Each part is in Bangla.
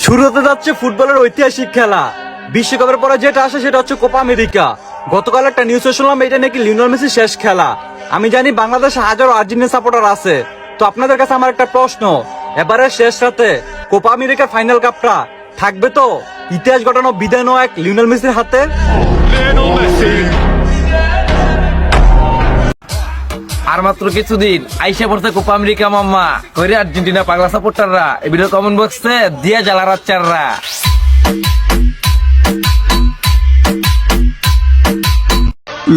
শুরু হতে যাচ্ছে ফুটবলের ঐতিহাসিক খেলা। বিশ্বকাপের পরে যেটা আসে সেটা হচ্ছে কোপা আমেরিকা। গতকাল একটা নিউজে শুনলাম এটা নাকি লিওনেল মেসির শেষ খেলা। আমি জানি বাংলাদেশে হাজারো আর্জেন্টিনা সাপোর্টার আছে, তো আপনাদের কাছে আমার একটা প্রশ্ন, এবারের শেষ রাতে কোপা আমেরিকার ফাইনাল কাপটা থাকবে তো ইতিহাস ঘটানো বিদায় নায়ক লিওনেল মেসির হাতে? আর মাত্র কিছুদিন আইসা পড়ছে কোপা আমেরিকা মাম্মা কইরে আর্জেন্টিনা পাগলা সাপোর্টাররা এই ভিডিও কমেন্ট বক্সে দিয়ে জ্বালা রাচ্চাররা।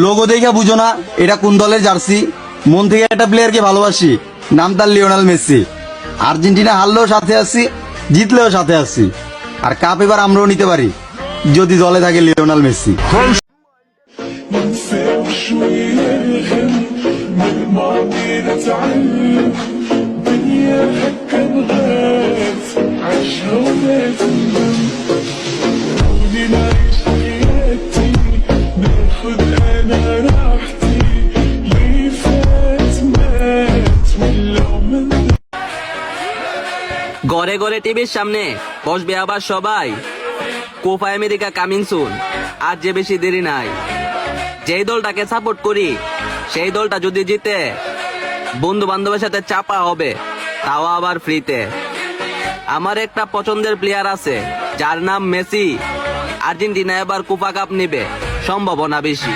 লোগো দেখে বুঝো না এটা কোন দলের জার্সি? মন থেকে একটা প্লেয়ারকে ভালোবাসি, নাম তার লিওনেল মেসি। আর্জেন্টিনা হারলেও সাথে আছি, জিতলেও সাথে আছি। আর কাপ এবার আমরাও নিতে পারি যদি দলে থাকে লিওনেল মেসি। ننسى شوية الهم من الماضي نتعلم دنيا هكا نغات عيشها ولا تندم خلوني نعيش حياتي ناخد انا راحتي اللي فات مات ولو من ঘরে ঘরে টিভির সামনে বসবে আবার সবাই। কোপা আমেরিকা কামিং সুন, আর যে বেশি দেরি নাই। যেই দলটাকে সাপোর্ট করি সেই দলটা যদি জিতে বন্ধু বান্ধবের সাথে চাপা হবে, তাও আবার ফ্রিতে। আমার একটা পছন্দের প্লেয়ার আছে যার নাম মেসি। আর্জেন্টিনা এবার কোপা কাপ নেবে, সম্ভাবনা বেশি।